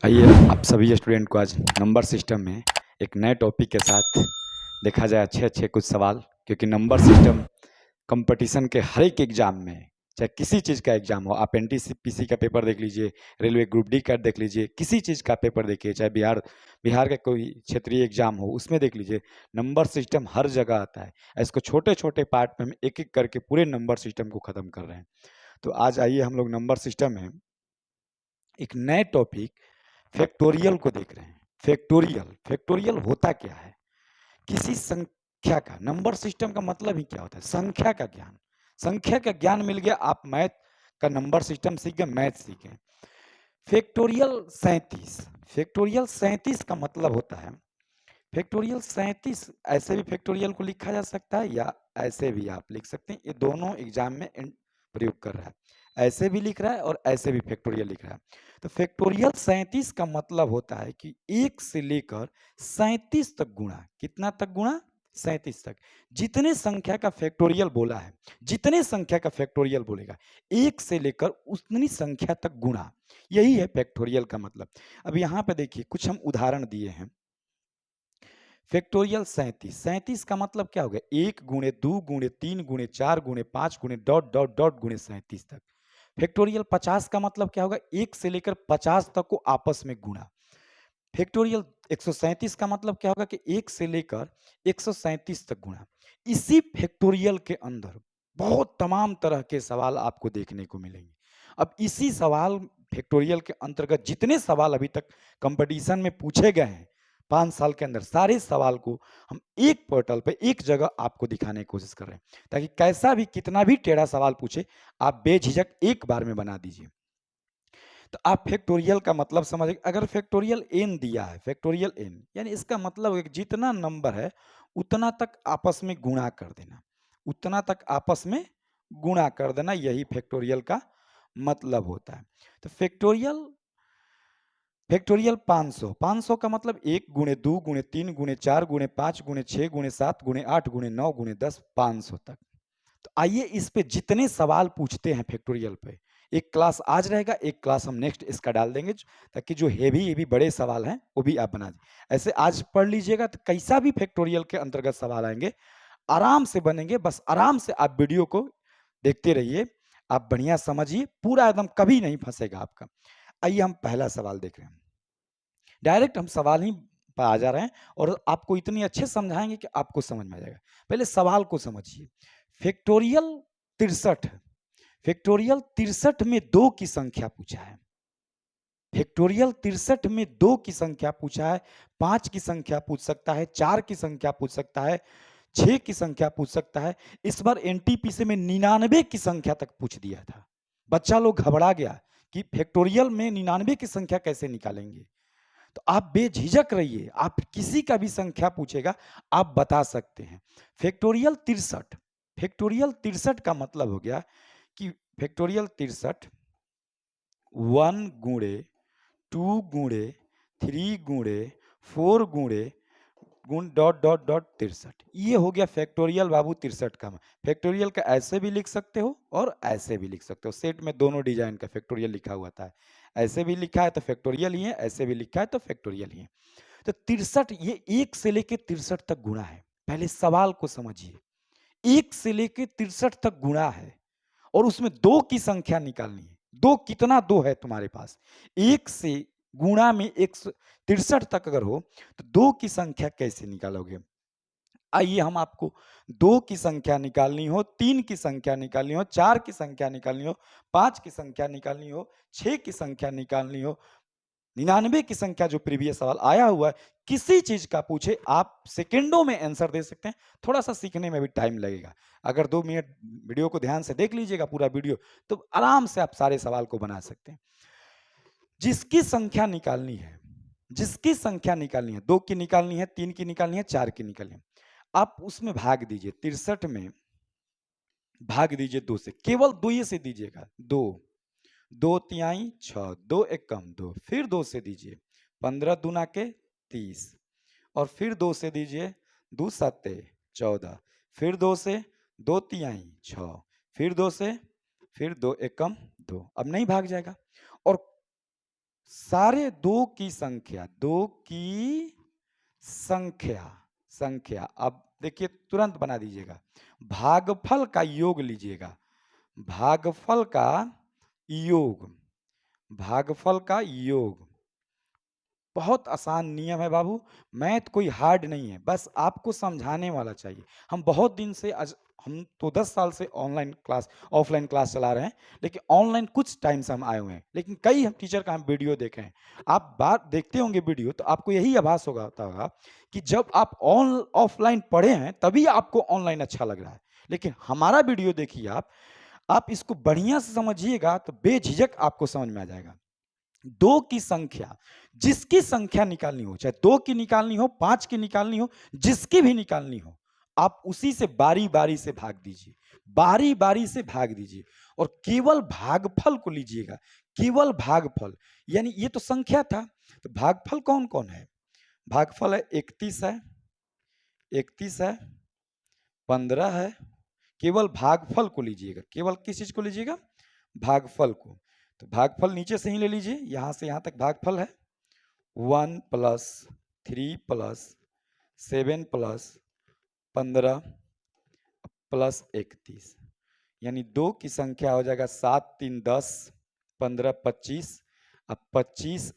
आइए आप सभी स्टूडेंट को आज नंबर सिस्टम में एक नए टॉपिक के साथ देखा जाए अच्छे अच्छे कुछ सवाल, क्योंकि नंबर सिस्टम कंपटीशन के हर एक एग्जाम में, चाहे किसी चीज़ का एग्जाम हो, आप एनटीपीसी का पेपर देख लीजिए, रेलवे ग्रुप डी का देख लीजिए, किसी चीज़ का पेपर देखिए, चाहे बिहार बिहार का कोई क्षेत्रीय एग्जाम हो उसमें देख लीजिए, नंबर सिस्टम हर जगह आता है। इसको छोटे छोटे पार्ट में हम एक एक करके पूरे नंबर सिस्टम को ख़त्म कर रहे हैं। तो आज आइए हम लोग नंबर सिस्टम में एक नए टॉपिक फैक्टोरियल को देख रहे हैं। फैक्टोरियल फैक्टोरियल होता क्या है? किसी संख्या का, नंबर सिस्टम का मतलब ही क्या होता है? संख्या का ज्ञान। संख्या का ज्ञान मिल गया, आप मैथ का नंबर सिस्टम सीख गए, मैथ सीख गए। फैक्टोरियल 37, फैक्टोरियल 37 का मतलब होता है, फैक्टोरियल 37 ऐसे भी फैक्टोरियल को लिखा जा सकता है या ऐसे भी आप लिख सकते हैं। ये दोनों एग्जाम में प्रयोग कर रहा है, ऐसे भी लिख रहा है और ऐसे भी फैक्टोरियल लिख रहा है। तो फैक्टोरियल 37 का मतलब होता है कि 1 से लेकर 37 तक गुणा। कितना तक गुणा? 37 तक। जितने संख्या का फैक्टोरियल बोला है, जितने संख्या का फैक्टोरियल बोलेगा, 1 से लेकर उतनी संख्या तक गुणा, यही है फैक्टोरियल का मतलब। अब यहाँ पे देखिए कुछ हम उदाहरण दिए हैं। फैक्टोरियल 37, 37 का मतलब क्या हो गया? 1 गुणे 2 गुणे 3 गुणे 4 गुणे 5 गुणे डॉट डॉट डॉट गुणे 37 तक। फैक्टोरियल 50 का मतलब क्या होगा? 1 से लेकर 50 तक को आपस में गुणा। फैक्टोरियल 137 का मतलब क्या होगा? कि 1 से लेकर 137 तक गुणा। इसी फैक्टोरियल के अंदर बहुत तमाम तरह के सवाल आपको देखने को मिलेंगे। अब इसी सवाल फैक्टोरियल के अंतर्गत जितने सवाल अभी तक कंपटीशन में पूछे गए हैं 5 साल के अंदर, सारे सवाल को हम एक पोर्टल पे एक जगह आपको दिखाने की कोशिश कर रहे हैं, ताकि कैसा भी कितना भी टेढ़ा सवाल पूछे आप बेझिझक एक बार में बना दीजिए। तो आप फैक्टोरियल का मतलब समझ, अगर फैक्टोरियल एन दिया है, फैक्टोरियल एन यानी इसका मतलब है कि जितना नंबर है उतना तक आपस में गुणा कर देना, उतना तक आपस में गुणा कर देना, यही फैक्टोरियल का मतलब होता है। तो फैक्टोरियल फैक्टोरियल 500, 500 का मतलब 1 गुणे 2 गुणे 3 गुणे 4 गुणे 5 गुणे 6 गुणे 7 गुणे 8 गुणे 9 गुणे 10, 500 तक। तो आइए इस पे जितने सवाल पूछते हैं फैक्टोरियल पे, एक क्लास आज रहेगा, एक क्लास हम नेक्स्ट इसका डाल देंगे, ताकि जो हेवी बड़े सवाल हैं वो भी आप बना दें। ऐसे आज पढ़ लीजिएगा तो कैसा भी फैक्टोरियल के अंतर्गत सवाल आएंगे आराम से बनेंगे। बस आराम से आप वीडियो को देखते रहिए, आप बढ़िया समझिए, पूरा एकदम कभी नहीं फंसेगा आपका। आइए हम पहला सवाल देख रहे हैं, डायरेक्ट हम सवाल ही पर आ जा रहे हैं और आपको इतनी अच्छे समझाएंगे कि आपको समझ में आ जाएगा। पहले सवाल को समझिए। फैक्टोरियल 63, फैक्टोरियल 63 में 2 की संख्या पूछा है। फैक्टोरियल 63 में 2 की संख्या पूछा है, 5 की संख्या पूछ सकता है, 4 की संख्या पूछ सकता है, 6 की संख्या पूछ सकता है। इस बार एनटीपीसी में 99 की संख्या तक पूछ दिया था। बच्चा लोग घबरा गया कि फैक्टोरियल में 99 की संख्या कैसे निकालेंगे। तो आप बेझिझक रहिए, आप किसी का भी संख्या पूछेगा आप बता सकते हैं। फैक्टोरियल 63, फैक्टोरियल 63 का मतलब हो गया कि फैक्टोरियल 63 1 गुणे 2 गुणे 3 गुणे 4 गुणे गुण डॉट डॉट डॉट 63, ये हो गया फैक्टोरियल बाबू 63 का। फैक्टोरियल का ऐसे भी लिख सकते हो और ऐसे भी लिख सकते हो, सेट में दोनों डिजाइन का फैक्टोरियल लिखा हुआ था। ऐसे भी लिखा है तो फैक्टोरियल ही है, ऐसे भी लिखा है तो फैक्टोरियल ही है। तो 63 ये 1 से लेके 63 तक गुणा है। पहले सवाल को समझिए, 1 से लेके 63 तक गुणा है और उसमें 2 की संख्या निकालनी है। 2 कितना 2 है तुम्हारे पास? 1 से गुणा में 163 तक अगर हो तो 2 की संख्या कैसे निकालोगे? आइए हम आपको 2 की संख्या निकालनी हो, 3 की संख्या निकालनी हो, 4 की संख्या निकालनी हो, 5 की संख्या निकालनी हो, 6 की संख्या निकालनी हो, 99 की संख्या जो प्रीवियस सवाल आया हुआ है, किसी चीज का पूछे आप सेकंडों में आंसर दे सकते हैं। थोड़ा सा सीखने में भी टाइम लगेगा। अगर 2 मिनट वीडियो को ध्यान से देख लीजिएगा पूरा वीडियो, तो आराम से आप सारे सवाल को बना सकते हैं। जिसकी संख्या निकालनी है, जिसकी संख्या निकालनी है, 2 की निकालनी है, 3 की निकालनी है, 4 की निकालनी है, आप उसमें भाग दीजिए। 63 में भाग दीजिए 2 से, केवल 2 ही से दीजिएगा। 2 2 तिहाई 6, 2 एकम 2, फिर 2 से दीजिए, 15 दूना के 30, और फिर 2 से दीजिए, 2 सत्ते 14, फिर 2 से 2 तिहाई 6, फिर 2 से, फिर 2 एकम 2। अब नहीं भाग जाएगा। और सारे दो की संख्या, दो की संख्या, संख्या। अब देखिए तुरंत बना दीजिएगा। भागफल का योग लीजिएगा, भागफल का योग, भागफल का योग। बहुत आसान नियम है बाबू, मैथ कोई हार्ड नहीं है, बस आपको समझाने वाला चाहिए। हम बहुत दिन से हम तो 10 साल से ऑनलाइन क्लास ऑफलाइन क्लास चला रहे हैं, लेकिन ऑनलाइन कुछ टाइम से हम आए हुए हैं, लेकिन कई हम टीचर का हम वीडियो देखे हैं। आप बात देखते होंगे वीडियो तो आपको यही आभास होगा कि जब आप ऑफलाइन पढ़े हैं तभी आपको ऑनलाइन अच्छा लग रहा है। लेकिन हमारा वीडियो देखिए आप इसको बढ़िया से समझिएगा तो बेझिझक आपको समझ में आ जाएगा। दो की संख्या, जिसकी संख्या निकालनी हो, चाहे दो की निकालनी हो, पांच की निकालनी हो, जिसकी भी निकालनी हो, आप उसी से बारी बारी से भाग दीजिए, बारी बारी से भाग दीजिए और केवल भागफल को लीजिएगा, केवल भागफल। यानी ये तो संख्या था, तो भागफल कौन कौन है? भागफल है 31 है, 31 है, 15 है। केवल भागफल को लीजिएगा, केवल किस चीज को लीजिएगा? भागफल को। तो भागफल नीचे से ही ले लीजिए, यहां से यहां तक भागफल है 1 प्लस 3 प्लस 7 प्लस 15 प्लस 31, यानी दो की संख्या हो जाएगा 7 3 10, 15 25, अब 25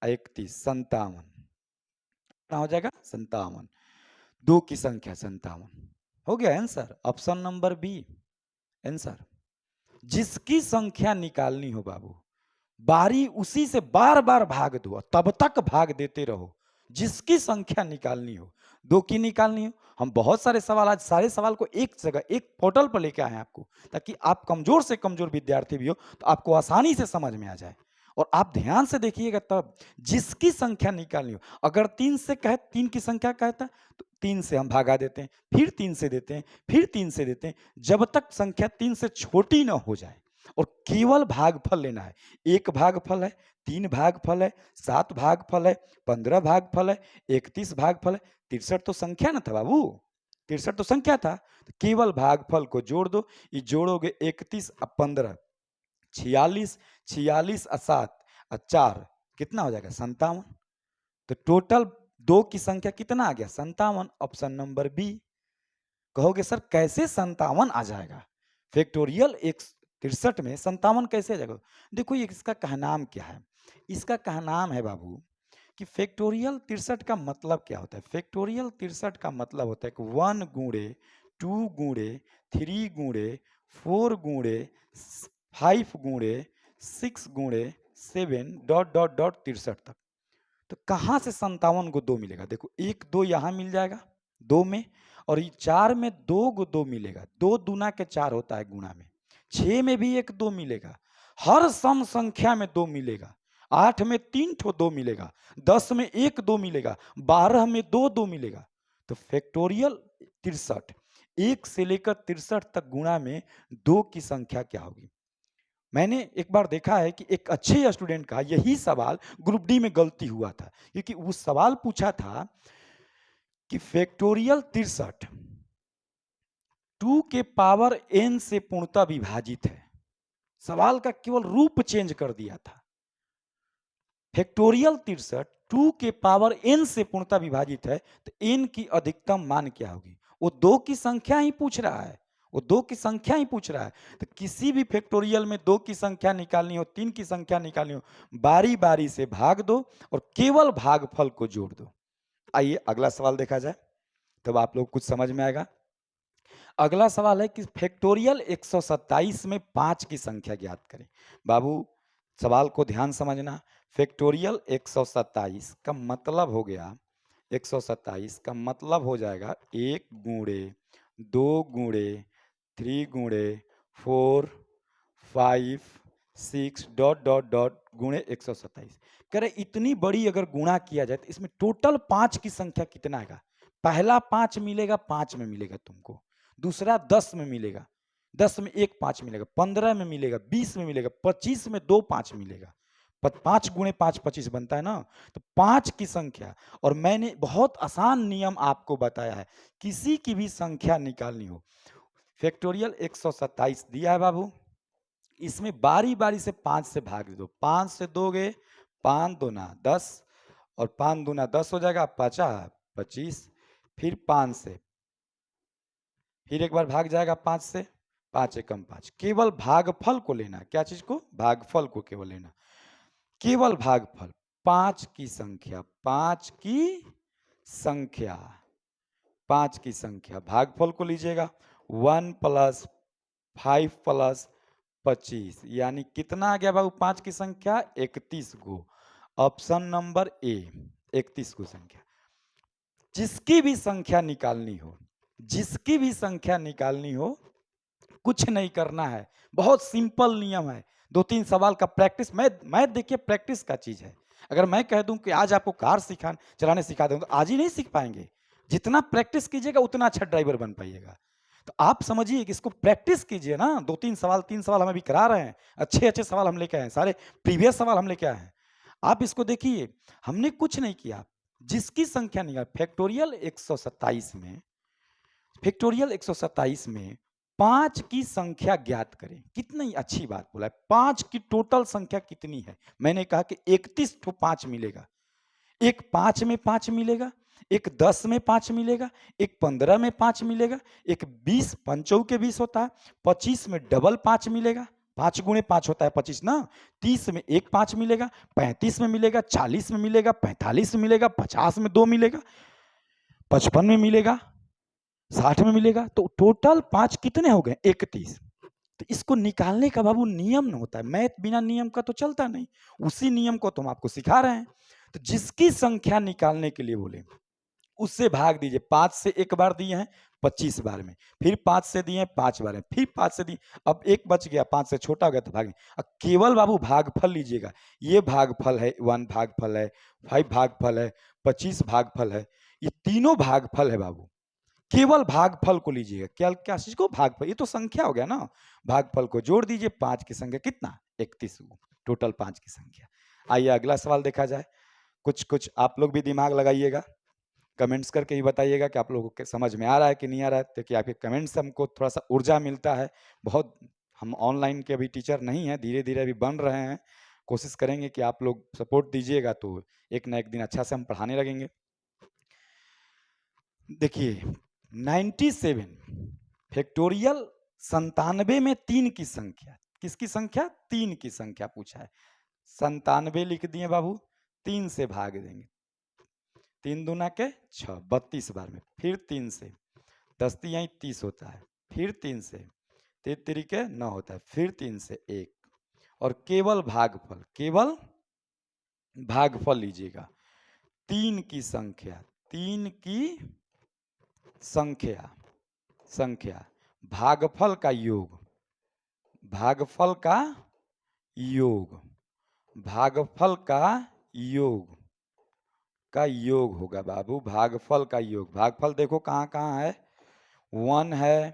31 57, कितना हो जाएगा? 57। दो की संख्या 57 हो गया answer, option number B answer. जिसकी संख्या निकालनी हो बाबू, बारी उसी से बार बार भाग दो, तब तक भाग देते रहो। जिसकी संख्या निकालनी हो, दो की निकालनी हो। हम बहुत सारे सवाल, आज सारे सवाल को एक जगह एक पोर्टल पर लेके आए हैं आपको, ताकि आप कमजोर से कमजोर विद्यार्थी भी हो तो आपको आसानी से समझ में आ जाए। और आप ध्यान से देखिएगा, तब जिसकी संख्या निकालनी हो, अगर तीन से कहे, तीन की संख्या कहता तो तीन से हम भागा देते हैं, फिर तीन से देते हैं, फिर तीन से देते हैं, जब तक संख्या तीन से छोटी ना हो जाए। और केवल भागफल लेना है। एक भागफल है, तीन भागफल है, 7 भागफल है, 15 भागफल है, 31 भागफल है। 63 तो संख्या ना था बाबू, 63 तो संख्या था। तो केवल भागफल को जोड़ दो, ये जोड़ोगे 31 और 15, 46, 46 और 7 और 4, कितना हो जाएगा? 57। तो टोटल दो की संख्या कितना आ गया? 57, ऑप्शन नंबर बी। कहोगे सर कैसे 57 आ जाएगा? फैक्टोरियल 163 में 57 कैसे आ जाएगा? देखो ये इसका कहनाम क्या है? इसका कहनाम है बाबू कि फैक्टोरियल 63 का मतलब क्या होता है? फैक्टोरियल 63 का मतलब होता है कि 1 गुणे 2 गुणे 3 गुणे 4 गुणे 5 गुणे 6 गुणे 7 डॉट डॉट डॉट 63 तक। तो कहाँ से 57 को दो मिलेगा? देखो एक दो यहाँ मिल जाएगा दो में, और ये 4 में दो को दो मिलेगा, दो दूना के 4 होता है गुणा में। 6 में भी एक दो मिलेगा, हर सम संख्या में दो मिलेगा। 8 में 3 ठो दो मिलेगा, 10 में एक दो मिलेगा, 12 में दो दो मिलेगा। तो फैक्टोरियल 63, एक से लेकर 63 तक गुणा में दो की संख्या क्या होगी? मैंने एक बार देखा है कि एक अच्छे स्टूडेंट का यही सवाल ग्रुप डी में गलती हुआ था, क्योंकि वो सवाल पूछा था कि फैक्टोरियल 63 2 के पावर n से पूर्णतः विभाजित है। सवाल का केवल रूप चेंज कर दिया था। फैक्टोरियल 63 2 के पावर n से पूर्णतः विभाजित है, तो n की अधिकतम मान क्या होगी? वो दो की संख्या ही पूछ रहा है, वो दो की संख्या ही पूछ रहा है। तो किसी भी फैक्टोरियल में दो की संख्या निकालनी हो, तीन की संख्या निकालनी हो, बारी बारी से भाग दो और केवल भागफल को जोड़ दो। आइए अगला सवाल देखा जाए, तब आप लोग कुछ समझ में आएगा। अगला सवाल है कि फैक्टोरियल 127 में 5 की संख्या ज्ञात करें। बाबू सवाल को ध्यान समझना। फैक्टोरियल 127 का मतलब हो गया, 127 का मतलब हो जाएगा 1 गुणे 2 गुणे 3 गुणे 4 5 6 डॉट डॉट डॉट गुणे 127। कह रहे इतनी बड़ी अगर गुणा किया जाए तो इसमें टोटल 5 की संख्या कितना आएगा? पहला 5 मिलेगा, 5 में मिलेगा तुमको, दूसरा 10 में मिलेगा, 10 में एक 5 मिलेगा, 15 में मिलेगा, 20 में मिलेगा, 25 में दो 5 मिलेगा। 5 गुणे 5 25 बनता है ना। तो 5 की संख्या, और मैंने बहुत आसान नियम आपको बताया है, किसी की भी संख्या निकालनी हो। फैक्टोरियल 127 दिया है बाबू, इसमें बारी बारी से 5 से भाग दो। 5 से दोगे 5 दूना 10 और 5 दूना 10 हो जाएगा, 25। फिर 5 से फिर एक बार भाग जाएगा 5 से, 5 एकम 5। केवल भागफल को लेना। क्या चीज को? भागफल को केवल लेना। केवल भागफल 5 की संख्या, 5 की संख्या, 5 की संख्या भागफल को लीजिएगा। 1 प्लस 5 प्लस 25 यानी कितना आ गया बाबू? 5 की संख्या 31 गो। ऑप्शन नंबर ए 31 गो संख्या। जिसकी भी संख्या निकालनी हो, जिसकी भी संख्या निकालनी हो, कुछ नहीं करना है, बहुत सिंपल नियम है। 2-3 सवाल का प्रैक्टिस। मैं देखिए प्रैक्टिस का चीज है। अगर मैं कह दूं कि आज आपको कार चलाने सिखा दूं तो आज ही नहीं सीख पाएंगे। जितना प्रैक्टिस कीजिएगा उतना अच्छा ड्राइवर बन पाइएगा। तो आप समझिए कि इसको प्रैक्टिस कीजिए ना। 2-3 सवाल 3 सवाल हम अभी करा रहे हैं, अच्छे अच्छे सवाल हम लेके आए हैं, सारे प्रीवियस सवाल हम लेके आए हैं। आप इसको देखिए, हमने कुछ नहीं किया। जिसकी संख्या निकाल फैक्टोरियल 127 में, फैक्टोरियल 127 में 5 की संख्या ज्ञात करें। कितनी अच्छी बात बोला है। 5 की टोटल संख्या कितनी है? मैंने कहा कि 31 ठो 5 मिलेगा। एक 5 में 5 मिलेगा, एक 10 में 5 मिलेगा, एक 15 में 5 मिलेगा, एक 20 पंचों के 20 होता है, 25 में डबल 5 मिलेगा, 5 गुणे 5 होता है 25 ना। 30 में एक 5 मिलेगा, 35 में मिलेगा, 40 में मिलेगा, 45 में मिलेगा, 50 में 2 मिलेगा, 55 में मिलेगा, 60 में मिलेगा। तो टोटल 5 कितने हो गए? 31। तो इसको निकालने का बाबू नियम न होता है। मैथ बिना नियम का तो चलता नहीं। उसी नियम को तो हम आपको सिखा रहे हैं। तो जिसकी संख्या निकालने के लिए बोले उससे भाग दीजिए। 5 से एक बार दिए हैं 25 बार में, फिर 5 से दिए हैं 5 बार में, फिर 5 से दिए, अब एक बच गया, 5 से छोटा हो गया तो भाग। अब केवल बाबू भागफल लीजिएगा। ये भागफल है, 1 भागफल है, 5 भागफल है, 25 भागफल है, ये तीनों भागफल है बाबू। केवल भागफल को लीजिएगा। क्या क्या चीज को? भागफल। ये तो संख्या हो गया ना। भागफल को जोड़ दीजिए। 5 की संख्या कितना? 31। टोटल 5 की संख्या। आइए अगला सवाल देखा जाए। कुछ कुछ आप लोग भी दिमाग लगाइएगा, कमेंट्स करके ही बताइएगा कि आप लोगों को समझ में आ रहा है कि नहीं आ रहा है। ताकि आपके कमेंट्स से हमको थोड़ा सा ऊर्जा मिलता है। बहुत हम ऑनलाइन के अभी टीचर नहीं हैं, धीरे धीरे अभी बन रहे हैं। कोशिश करेंगे कि आप लोग सपोर्ट दीजिएगा तो एक ना एक दिन अच्छा से हम पढ़ाने लगेंगे। देखिए 97 फैक्टोरियल 97 में 3 की संख्या। किसकी संख्या? 3 की संख्या पूछा है। 97 लिख दिए बाबू, 3 से भाग देंगे। 3 दूना के 6, 32 बार में, फिर 3 से, 10 तियाई 30 होता है, फिर 3 से, 3 तिरिके 9 होता है, फिर 3 से 1। और केवल भागफल, केवल भागफल लीजिएगा। 3 की संख्या, 3 की संख्या, संख्या भागफल का योग, भागफल का योग, भागफल का योग, का योग होगा बाबू। भागफल का योग। भागफल देखो कहाँ कहाँ है? 1 है,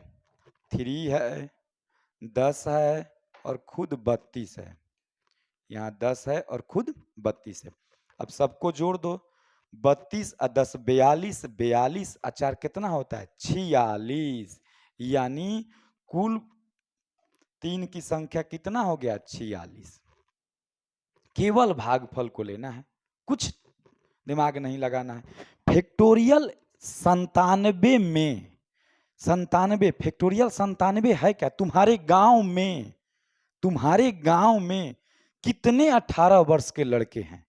3 है, 10 है और खुद 32 है। यहाँ 10 है और खुद 32 है। अब सबको जोड़ दो। 32 और 10 42, 42 और 4 कितना होता है? 46। यानी कुल 3 की संख्या कितना हो गया? 46। केवल भागफल को लेना है, कुछ दिमाग नहीं लगाना है। फैक्टोरियल 97 में, 97 फैक्टोरियल 97 है क्या? तुम्हारे गांव में, तुम्हारे गांव में कितने 18 वर्ष के लड़के हैं?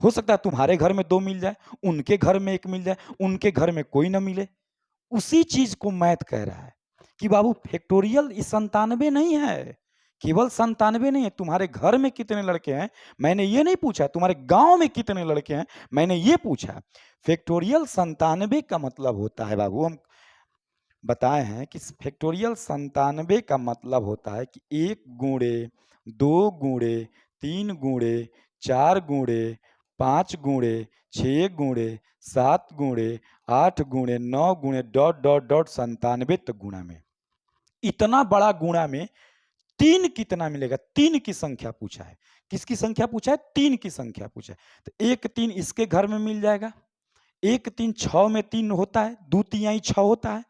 हो सकता है तुम्हारे घर में 2 मिल जाए, उनके घर में 1 मिल जाए, उनके घर में कोई ना मिले। उसी चीज को मैथ कह रहा है कि बाबू फैक्टोरियल 97 नहीं है। केवल 97 नहीं है। तुम्हारे घर में कितने लड़के हैं मैंने ये नहीं पूछा, तुम्हारे गांव में कितने लड़के हैं मैंने ये पूछा। फैक्टोरियल 97 का मतलब होता है बाबू, हम बताए हैं कि फैक्टोरियल 97 का मतलब होता है कि 1 गुणे 2 गुणे 3 गुणे 4 गुणे 5 गुणे 6 गुणे 7 गुणे 8 गुणे 9 गुणे डॉट डॉट डॉट 97 तक गुणा में। इतना बड़ा गुणा में 3 कितना मिलेगा? 3 की संख्या पूछा है। किसकी संख्या पूछा है? 3 की संख्या पूछा है। तो 1 3 इसके घर में मिल जाएगा। 1 3 6 में 3 होता है, 2 तिहाई 6 होता है।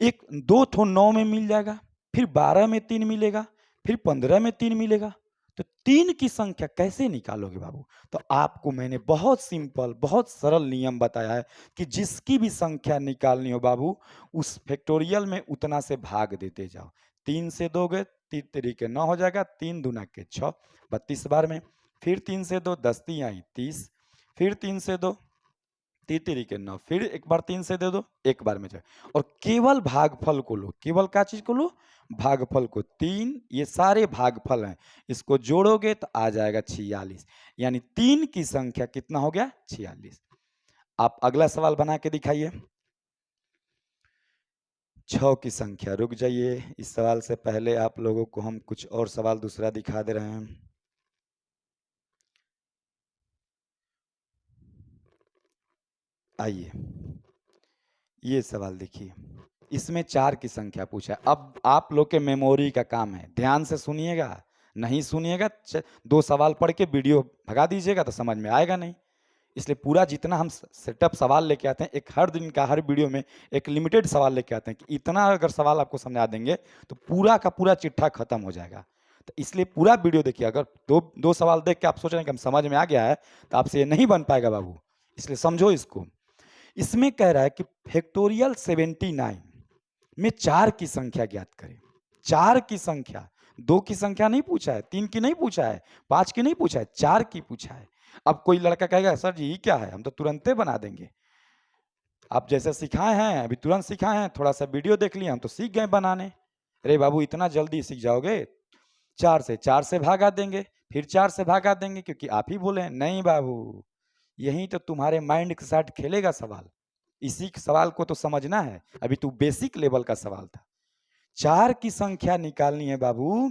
एक 2 ठो 9 में मिल जाएगा, फिर 12 में 3 मिलेगा, फिर 15 में 3 मिलेगा, तो 3 की संख्या कैसे निकालोगे बाबू? तो आपको मैंने बहुत सिंपल, बहुत सरल नियम बताया है कि जिसकी भी संख्या निकालनी हो बाबू, उस फैक्टोरियल में उतना से भाग देते जाओ। 3 से दोगे, 3 तिरी 9 हो जाएगा, 3 दूना के 6, 32 बार में। फिर 3 से 2, 10 तिहाई 30, फिर 3 से 2, 3 तिरी 9, फिर एक बार 3 से दे दो, एक बार में जाए। और केवल भागफल को लो, केवल क्या चीज को लो? भागफल को। 3 ये सारे भागफल हैं, इसको जोड़ोगे तो आ जाएगा 46, यानी 3 की संख्या कितना हो गया? 46। आप अगला सवाल बना के दिखाइए। 6 की संख्या, रुक जाइए, इस सवाल से पहले आप लोगों को हम कुछ और सवाल दूसरा दिखा दे रहे हैं। आइए, ये सवाल देखिए, इसमें 4 की संख्या पूछा है। अब आप लोग के मेमोरी का काम है, ध्यान से सुनिएगा, नहीं सुनिएगा 2 सवाल पढ़ के वीडियो भगा दीजिएगा तो समझ में आएगा नहीं। इसलिए पूरा जितना हम सेटअप सवाल लेके आते हैं, एक हर दिन का हर वीडियो में एक लिमिटेड सवाल लेके आते हैं कि इतना अगर सवाल आपको समझा देंगे तो पूरा का पूरा चिट्ठा खत्म हो जाएगा। तो इसलिए पूरा वीडियो देखिए। अगर दो सवाल देख के आप सोच रहे हैं कि हम समझ में आ गया है, तो आपसे ये नहीं बन पाएगा बाबू, इसलिए समझो इसको। इसमें कह रहा है कि फैक्टोरियल 79 में 4 की संख्या ज्ञात करें। 4 की संख्या, 2 की संख्या नहीं पूछा है, 3 की नहीं पूछा है, 5 की नहीं पूछा है, 4 की पूछा है। अब कोई लड़का कहेगा सर जी ये क्या है, हम तो तुरंते बना देंगे। आप जैसे सिखाए हैं, अभी तुरंत सिखाए हैं, थोड़ा सा वीडियो देख लिया, हम तो सीख गए बनाने। अरे बाबू इतना जल्दी सीख जाओगे? 4 से भागा देंगे, फिर 4 से भागा देंगे, क्योंकि आप ही बोले हैं। नहीं बाबू, यही तो तुम्हारे माइंड के साथ खेलेगा सवाल। इसी सवाल को तो समझना है, अभी तो बेसिक लेवल का सवाल था। 4 की संख्या निकालनी है बाबू।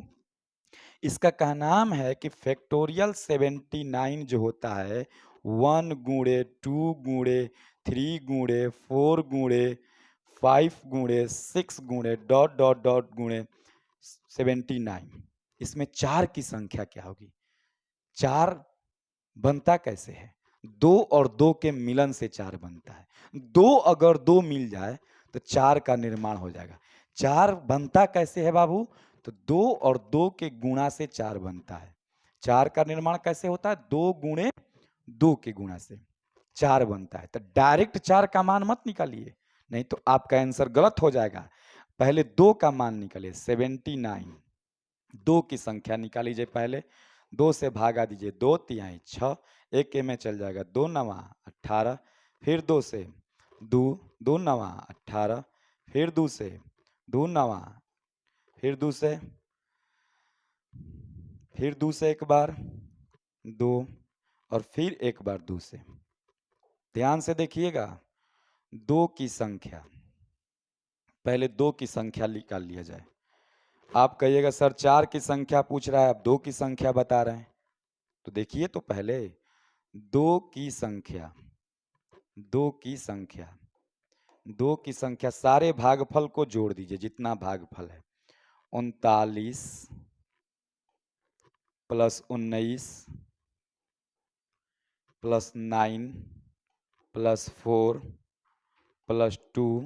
इसका क्या नाम है कि फैक्टोरियल 79 जो होता है, 1 गुणे 2 गुणे 3 गुणे 4 गुणे 5 गुणे 6 गुणे डॉट डॉट डॉट गुणे 79, इसमें 4 की संख्या क्या होगी? 4 बनता कैसे है? 2 और 2 के मिलन से 4 बनता है। 2 अगर 2 मिल जाए तो 4 का निर्माण हो जाएगा। 4 बनता कैसे है बाबू? तो 2 और 2 के गुणा से 4 बनता है। 4 का निर्माण कैसे होता है? 2 गुणे 2 के गुणा से 4 बनता है। तो डायरेक्ट 4 का मान मत निकालिए, नहीं तो आपका आंसर गलत हो जाएगा। पहले 2 का मान निकालिए, 79। 2 की संख्या निकाल लीजिए पहले, 2 से भागा दीजिए, 2 तिहाई 6, एक में चल जाएगा, 2 नवा 18, फिर 2 से 2, 2 नवा 18, फिर 2 से 2 नवा, फिर 2 से, फिर 2 से एक बार 2, और फिर एक बार 2 से। ध्यान से देखिएगा, 2 की संख्या, पहले 2 की संख्या निकाल लिया जाए। आप कहिएगा सर 4 की संख्या पूछ रहा है, आप 2 की संख्या बता रहे हैं, तो देखिए तो पहले 2 की संख्या, 2 की संख्या, 2 की संख्या, सारे भागफल को जोड़ दीजिए जितना भागफल है। 39 plus 19 plus 9 plus 4 plus 2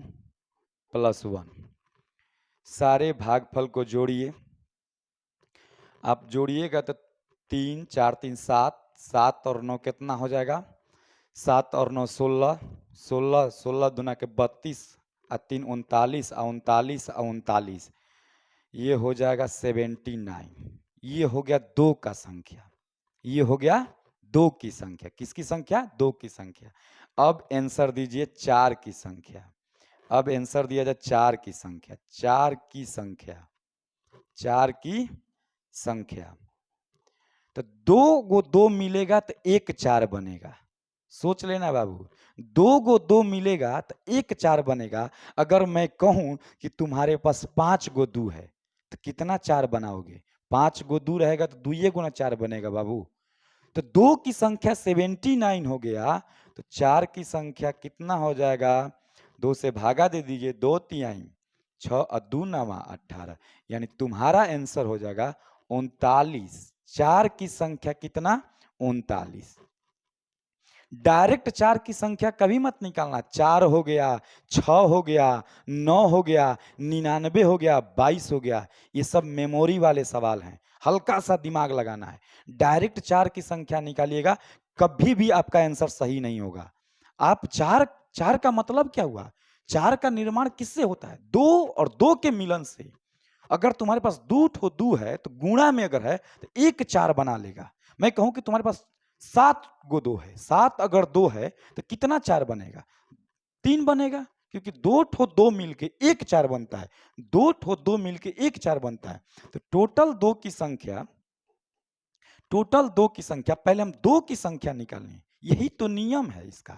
plus 1, सारे भागफल को जोड़िए। आप जोड़िएगा तो 3 4 3 7, 7 और 9 कितना हो जाएगा? 7 और 9 16, 16 16 दूना के 32, और 3 39, और 39 और 39, ये हो जाएगा 79। ये हो गया 2 का संख्या, ये हो गया 2 की संख्या। किसकी संख्या? 2 की संख्या। अब आंसर दीजिए 4 की संख्या। अब आंसर दिया जाए 4 की संख्या, 4 की संख्या, 4 की संख्या। तो 2 गो 2 मिलेगा तो एक 4 बनेगा। सोच लेना बाबू, 2 गो 2 मिलेगा तो एक 4 बनेगा। अगर मैं कहूं कि तुम्हारे पास 5 गो 2 है तो कितना 4 बनाओगे? 5 गो 2 रहेगा तो 2 गुना 4 बनेगा बाबू। तो 2 की संख्या 79 हो गया, तो 4 की संख्या कितना हो जाएगा? 2 से भागा दे दीजिए, 2 तिहाई 6 और 2 नवा 18, यानी तुम्हारा आंसर हो जाएगा 39। 4 की संख्या कितना? 39। डायरेक्ट 4 की संख्या कभी मत निकालना। 4 हो गया, 6 हो गया, 9 हो गया, 99 हो गया, 22 हो गया। ये सब मेमोरी वाले सवाल हैं, हल्का सा दिमाग लगाना है। डायरेक्ट 4 की संख्या निकालिएगा, कभी भी आपका आंसर सही नहीं होगा। आप 4 4 का मतलब क्या हुआ? 4 का निर्माण किससे होता है? 2 और 2 के मिलन से। अगर तुम्हारे पास 2 ठो 2 है तो गुणा में अगर है तो 1 4 बना लेगा। मैं कहूं कि तुम्हारे पास 7 गो 2 है, 7 अगर 2 है तो कितना 4 बनेगा? 3 बनेगा, क्योंकि 2 ठो 2 मिलके 1 4 बनता है। 2 ठो 2 मिलके 1 4 बनता है। तो टोटल 2 की संख्या पहले हम 2 की संख्या निकालें। यही तो नियम है इसका,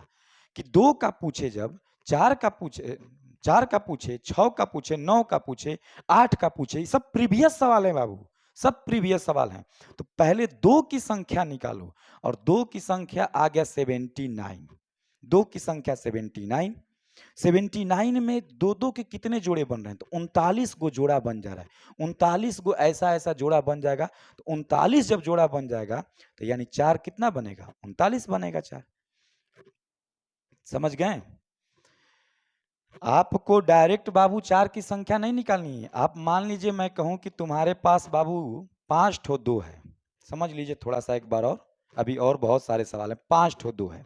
कि 2 का पूछे जब, 4 का पूछे, 4 का पूछे, 6 का पूछे, 9 का पूछे, 8 का पूछे, ये सब प्रीवियस सवाल है बाबू, सब प्रीवियस सवाल हैं। तो पहले 2 की संख्या निकालो, और 2 की संख्या आ गया 79। 2 की संख्या 79। 79 में दो दो के कितने जोड़े बन रहे हैं? तो 39 गो जोड़ा बन जा रहा है। 39 गो ऐसा ऐसा जोड़ा बन जाएगा। तो 39 जब जोड़ा बन जाएगा तो यानी 4 कितना बनेगा? 39 बनेगा 4। समझ गए? आपको डायरेक्ट बाबू 4 की संख्या नहीं निकालनी है। आप मान लीजिए मैं कहूं कि तुम्हारे पास बाबू 5 ठो 2 है। समझ लीजिए थोड़ा सा एक बार और, अभी और बहुत सारे सवाल हैं। 5 ठो 2 है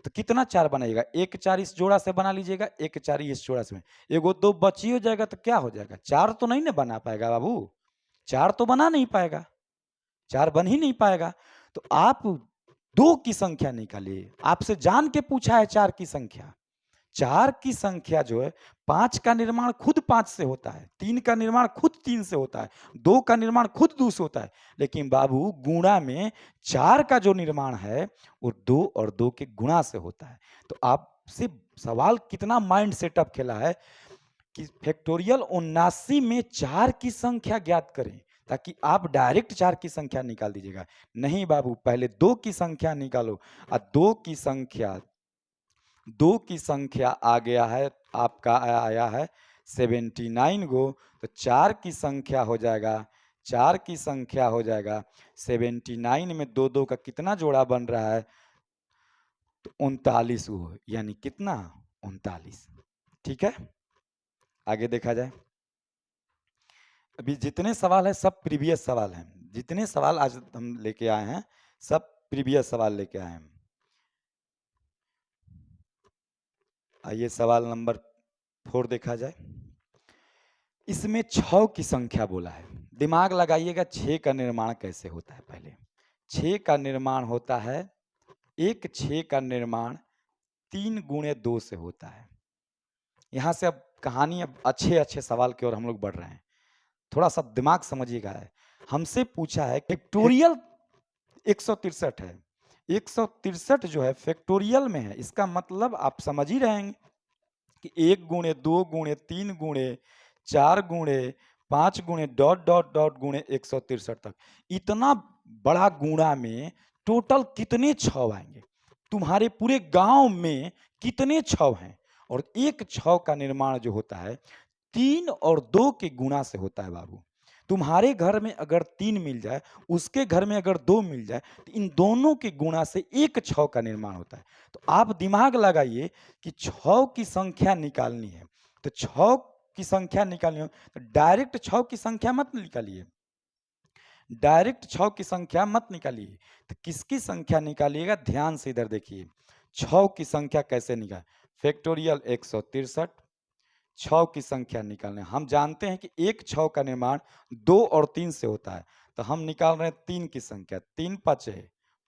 तो कितना 4 बनाइएगा? 1 4 इस जोड़ा से बना लीजिएगा, 1 4 इस जोड़ा से। एगो 2 बची हो जाएगा तो क्या हो जाएगा? 4 तो नहीं ना बना पाएगा बाबू, 4 तो बना नहीं पाएगा, 4 बन ही नहीं पाएगा। तो आप 2 की संख्या निकालिए। आपसे जान के पूछा है 4 की संख्या। 4 की संख्या जो है, 5 का निर्माण खुद 5 से होता है, 3 का निर्माण खुद 3 से होता है, 2 का निर्माण खुद 2 से होता है। लेकिन बाबू गुणा में 4 का जो निर्माण है वो 2 और 2 के गुणा से होता है। तो आपसे सवाल कितना माइंड सेटअप खेला है कि फैक्टोरियल 79 में 4 की संख्या ज्ञात करें, ताकि आप डायरेक्ट 4 की संख्या निकाल दीजिएगा। नहीं बाबू, पहले 2 की संख्या निकालो। और 2 की संख्या आ गया है, आपका आया है 79 गो। तो 4 की संख्या हो जाएगा, 4 की संख्या हो जाएगा 79 में 2 2 का कितना जोड़ा बन रहा है? तो 39 गो, यानी कितना? 39। ठीक है, आगे देखा जाए। अभी जितने सवाल है सब प्रीवियस सवाल हैं। जितने सवाल आज हम लेके आए हैं सब प्रीवियस सवाल लेके आए हैं। आइए सवाल नंबर 4 देखा जाए। इसमें 6 की संख्या बोला है। दिमाग लगाइएगा, 6 का निर्माण कैसे होता है? पहले 6 का निर्माण होता है, एक 6 का निर्माण 3 गुणे 2 से होता है। यहाँ से अब कहानी, अब अच्छे अच्छे सवाल की ओर हम लोग बढ़ रहे हैं। थोड़ा सा दिमाग समझिएगा। हमसे पूछा है फैक्टोरियल 163 है। 163 जो है फैक्टोरियल में है, इसका मतलब आप समझ ही रहेंगे कि 1 गुणे 2 गुणे 3 गुणे 4 गुणे 5 गुणे डॉट डॉट डॉट गुणे 163 तक। इतना बड़ा गुणा में टोटल कितने छव आएंगे? तुम्हारे पूरे गांव में कितने छव हैं? और एक छव का निर्माण जो होता है 3 और 2 के गुणा से होता है बाबू। तुम्हारे घर में अगर 3 मिल जाए, उसके घर में अगर 2 मिल जाए, तो इन दोनों के गुणा से एक 6 का निर्माण होता है। तो आप दिमाग लगाइए कि 6 की संख्या निकालनी है। तो 6 की संख्या निकालनी हो तो डायरेक्ट 6 की संख्या मत निकालिए, डायरेक्ट 6 की संख्या मत निकालिए। तो किसकी संख्या निकालिएगा? ध्यान से इधर देखिए। 6 की संख्या कैसे निकाल? फैक्टोरियल 163, 6 की संख्या निकालने। हम जानते हैं कि एक 6 का निर्माण 2 और 3 से होता है। तो हम निकाल रहे हैं 3 की संख्या। 3 5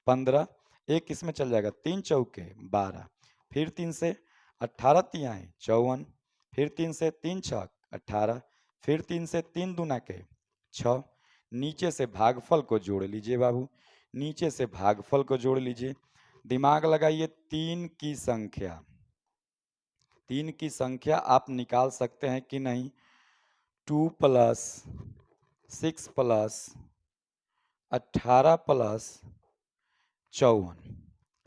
15, एक इसमें चल जाएगा, 3 चौके 12, फिर 3 से 18 तिहाई 54, फिर 3 से 3 छक 18, फिर 3 से 3 दूना के 6। नीचे से भागफल को जोड़ लीजिए बाबू, नीचे से भागफल को जोड़ लीजिए। दिमाग लगाइए, 3 की संख्या, 3 की संख्या आप निकाल सकते हैं कि नहीं? 2 प्लस 6 प्लस 18 प्लस 54,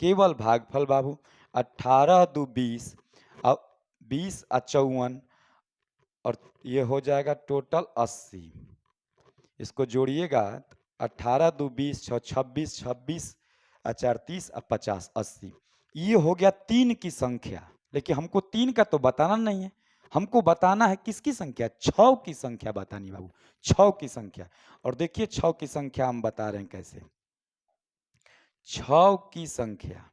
केवल भागफल बाबू। 18 दू 20, अब 20 और 54, और ये हो जाएगा टोटल 80। इसको जोड़िएगा, 18 दू 20, 26, 26 और 4 30 और 50, 80। ये हो गया 3 की संख्या, लेकिन हमको 3 का तो बताना नहीं है, हमको बताना है किसकी संख्या, 6 की संख्या बतानी है बाबू, 6 की संख्या। और देखिए 6 की संख्या हम बता रहे हैं कैसे। 6 की संख्या,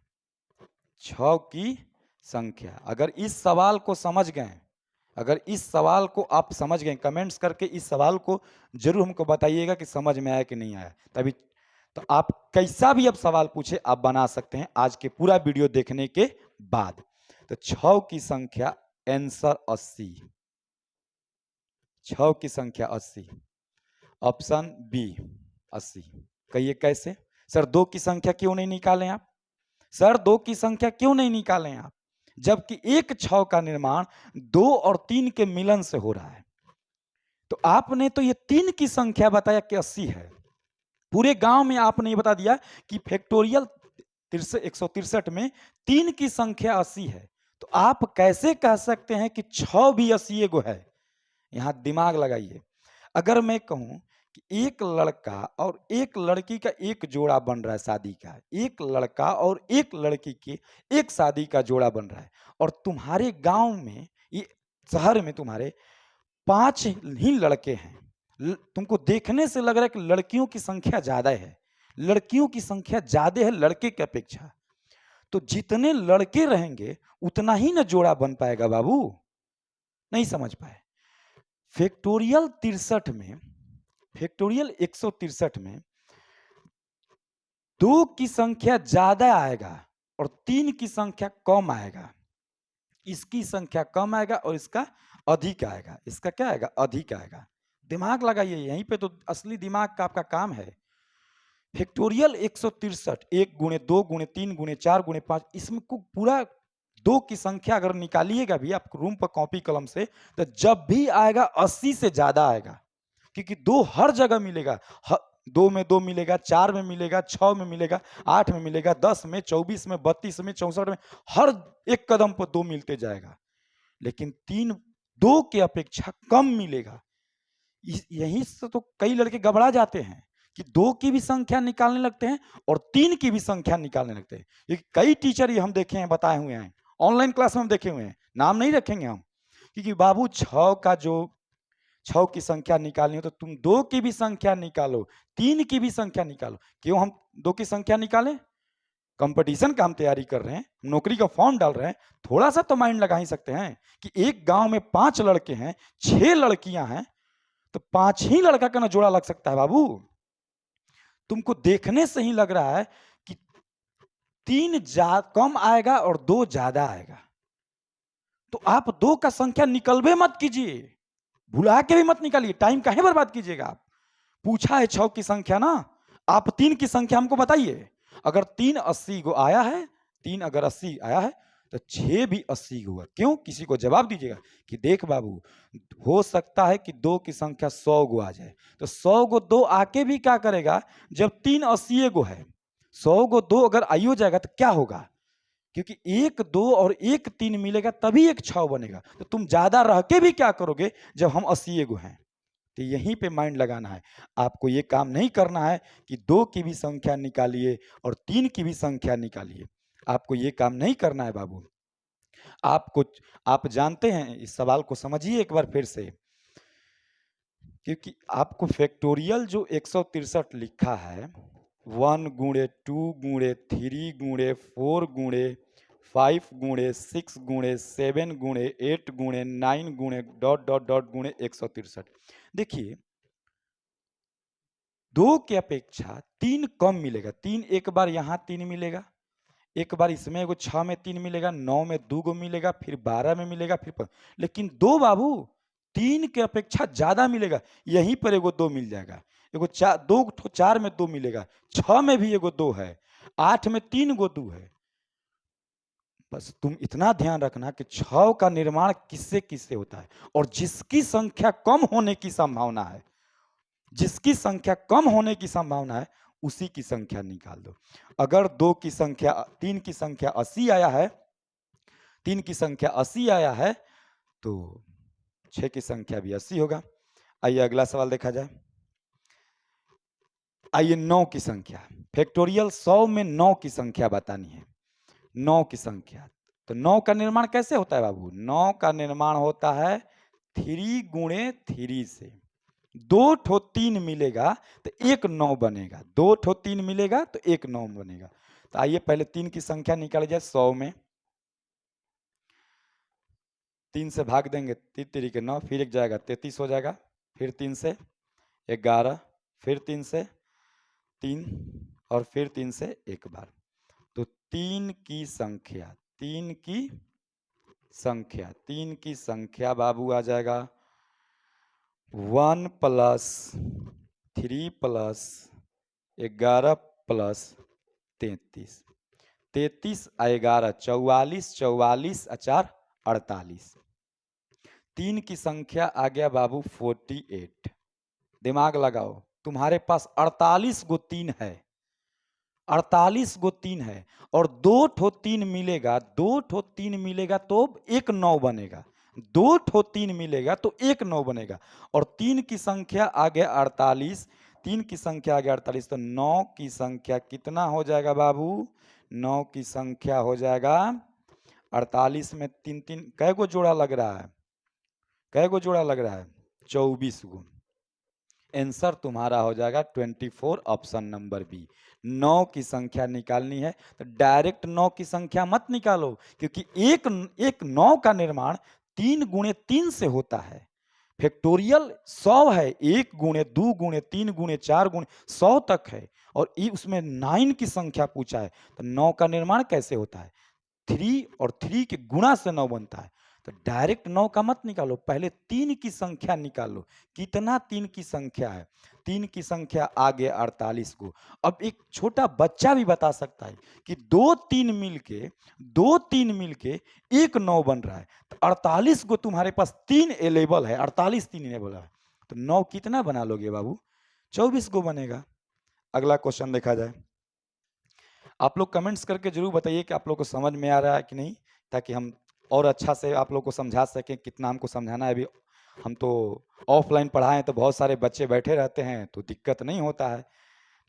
6 की संख्या, अगर इस सवाल को समझ गए, अगर इस सवाल को आप समझ गए, कमेंट्स करके इस सवाल को जरूर हमको बताइएगा कि समझ में आया कि नहीं आया, तभी तो आप कैसा भी अब सवाल पूछे आप बना सकते हैं आज के पूरा वीडियो देखने के बाद। तो 6 की संख्या आंसर 80, 6 की संख्या 80, ऑप्शन बी 80। कहिए कैसे सर 2 की संख्या क्यों नहीं निकालें आप, सर 2 की संख्या क्यों नहीं निकालें आप, जबकि एक 6 का निर्माण 2 और 3 के मिलन से हो रहा है। तो आपने तो ये 3 की संख्या बताया कि 80 है, पूरे गांव में आपने ये बता दिया कि फैक्टोरियल 163 में 3 की संख्या 80 है, तो आप कैसे कह सकते हैं कि 6 भी 80 गो है। यहां दिमाग लगाइए, अगर मैं कहूं कि एक लड़का और एक लड़की का एक जोड़ा बन रहा है शादी का, एक लड़का और एक लड़की की एक शादी का जोड़ा बन रहा है, और तुम्हारे गांव में, ये शहर में तुम्हारे 5 ही लड़के हैं, तुमको देखने से लग रहा है कि लड़कियों की संख्या ज्यादा है, लड़कियों की संख्या ज्यादा है लड़के की अपेक्षा, तो जितने लड़के रहेंगे उतना ही ना जोड़ा बन पाएगा बाबू। नहीं समझ पाए। फैक्टोरियल 63 में, फैक्टोरियल 163 में 2 की संख्या ज्यादा आएगा और 3 की संख्या कम आएगा, इसकी संख्या कम आएगा और इसका अधिक आएगा, इसका क्या आएगा, अधिक आएगा। दिमाग लगाइए, यहीं पे तो असली दिमाग का आपका काम है। फैक्टोरियल 163 1 गुणे 2 गुणे 3 गुणे 4 गुणे 5, इसमें को पूरा 2 की संख्या अगर निकालिएगा भी आप रूम पर कॉपी कलम से, तो जब भी आएगा 80 से ज्यादा आएगा, क्योंकि 2 हर जगह मिलेगा। 2 में 2 मिलेगा, 4 में मिलेगा, 6 में मिलेगा, 8 में मिलेगा, 10 में, 24 में, 32 में, 64 में, हर एक कदम पर 2 मिलते जाएगा, लेकिन 3 2 की अपेक्षा कम मिलेगा। यहीं से तो कई लड़के घबरा जाते हैं कि 2 की भी संख्या निकालने लगते हैं और 3 की भी संख्या निकालने लगते हैं। ये कई टीचर ये हम देखे हैं, बताए हुए हैं, ऑनलाइन क्लास में हम देखे हुए हैं, नाम नहीं रखेंगे हम, क्योंकि बाबू 6 का जो 6 की संख्या निकालनी हो तो तुम 2 की भी संख्या निकालो, 3 की भी संख्या निकालो। क्यों हम 2 की संख्या निकालें, कंपटीशन का हम तैयारी कर रहे हैं, नौकरी का फॉर्म डाल रहे हैं, थोड़ा सा तो माइंड लगा ही सकते हैं कि एक गांव में 5 लड़के हैं, 6 लड़कियां हैं, तो 5 ही लड़का का ना जोड़ा लग सकता है बाबू। तुमको देखने से ही लग रहा है कि 3 कम आएगा और 2 ज्यादा आएगा, तो आप 2 का संख्या निकलबे मत कीजिए, भुला के भी मत निकालिए, टाइम काहे बर्बाद कीजिएगा आप। पूछा है 6 की संख्या ना, आप 3 की संख्या हमको बताइए। अगर 3 80 गो आया है, 3 अगर 80 आया है तो 6 भी 80 होगा। क्यों, किसी को जवाब दीजिएगा कि देख बाबू, हो सकता है कि 2 की संख्या 100 गो आ जाए, तो 100 गो 2 आके भी क्या करेगा, जब 3 80 गो है, 100 गो 2 अगर आइयो जाएगा तो क्या होगा, क्योंकि 1 2 और 1 3 मिलेगा तभी एक 6 बनेगा, तो तुम ज्यादा रह के भी क्या करोगे जब हम 80 गो हैं। तो यहीं पे माइंड लगाना है, आपको ये काम नहीं करना है कि 2 की भी संख्या निकालिए और 3 की भी संख्या निकालिए, आपको ये काम नहीं करना है बाबू। आपको, आप जानते हैं, इस सवाल को समझिए एक बार फिर से, क्योंकि आपको फैक्टोरियल जो 163 लिखा है, 1 गुणे 2 गुणे 3 गुणे 4 गुणे 5 गुणे 6 गुणे 7 गुणे 8 गुणे 9 गुणे डॉट डॉट डॉट गुणे 163, देखिए 2 की अपेक्षा 3 कम मिलेगा, 3 एक बार यहाँ 3 मिलेगा, एक बार इसमें एगो 6 में 3 मिलेगा, 9 में 2 गो मिलेगा, फिर 12 में मिलेगा, फिर लेकिन 2 बाबू 3 के अपेक्षा ज्यादा मिलेगा, यहीं पर एगो 2 मिल जाएगा, एगो 2 4 में 2 मिलेगा, 6 में भी एगो 2 है, 8 में 3 गो 2 है। बस तुम इतना ध्यान रखना कि 6 का निर्माण किससे किससे होता है, और जिसकी संख्या कम होने की संभावना है, जिसकी संख्या कम होने की संभावना है उसी की संख्या निकाल दो। अगर 2 की संख्या 3 की संख्या 80 आया है, 3 की संख्या 80 आया है, तो 6 की संख्या भी 80 होगा। आइए अगला सवाल देखा जाए। आइए 9 की संख्या, फैक्टोरियल 100 में 9 की संख्या बतानी है। 9 की संख्या। तो 9 का निर्माण कैसे होता है बाबू? 9 का निर्माण होता है 3 गुणे 3 से। 2 ठो 3 मिलेगा तो एक 9 बनेगा। 2 ठो 3 मिलेगा तो एक 9 बनेगा। तो आइए पहले 3 की संख्या निकाली जाए 100 में। 3 से भाग देंगे, 3 3 के 9, फिर एक जाएगा 33 हो जाएगा, फिर 3 से 11, फिर 3 से 3 और फिर 3 से एक बार। तो 3 की संख्या, 3 की संख्या, 3 की संख्या बाबू आ जाएगा 1 प्लस 3 प्लस 11 प्लस 33। 33 11 44, 44 अचार 48। 3 की संख्या आ गया बाबू 48। दिमाग लगाओ, तुम्हारे पास 48 गो 3 है, 48 गो 3 है और 2 ठो 3 मिलेगा, 2 ठो 3 मिलेगा तो एक 9 बनेगा। 2 ठो 3 मिलेगा तो एक 9 बनेगा और 3 की संख्या आ गया 48। 3 की संख्या आ गया 48 तो 9 की संख्या कितना हो जाएगा बाबू? 9 की संख्या हो जाएगा 48 में 3 3 कै गो जोड़ा लग रहा है? कै गो जोड़ा लग रहा है? 24 गो। आंसर तुम्हारा हो जाएगा 24, ऑप्शन नंबर बी। 9 की संख्या निकालनी है तो डायरेक्ट 9 की संख्या मत निकालो, क्योंकि एक 9 का निर्माण 3 गुणे 3 से होता है। फैक्टोरियल 100 है, 1 गुणे 2 गुणे 3 गुणे 4 गुणे 100 तक है और उसमें 9 की संख्या पूछा है तो 9 का निर्माण कैसे होता है? 3 और 3 के गुणा से 9 बनता है। तो डायरेक्ट 9 का मत निकालो, पहले 3 की संख्या निकालो। कितना 3 की संख्या है? 3 की संख्या आ गया 48 को। अब एक छोटा बच्चा भी बता सकता है कि 2 3 मिलके एक 9 बन रहा है। तो 48 को तुम्हारे पास 3 अवेलेबल है, 48 3 अवेलेबल है तो 9 कितना बना लोगे बाबू? 24 को बनेगा। अगला क्वेश्चन देखा जाए। आप लोग कमेंट्स करके जरूर बताइए कि आप लोग को समझ में आ रहा है कि नहीं, ताकि हम और अच्छा से आप लोग को समझा सकें। कितना हमको समझाना है, अभी हम तो ऑफलाइन पढ़ाएं तो बहुत सारे बच्चे बैठे रहते हैं तो दिक्कत नहीं होता है,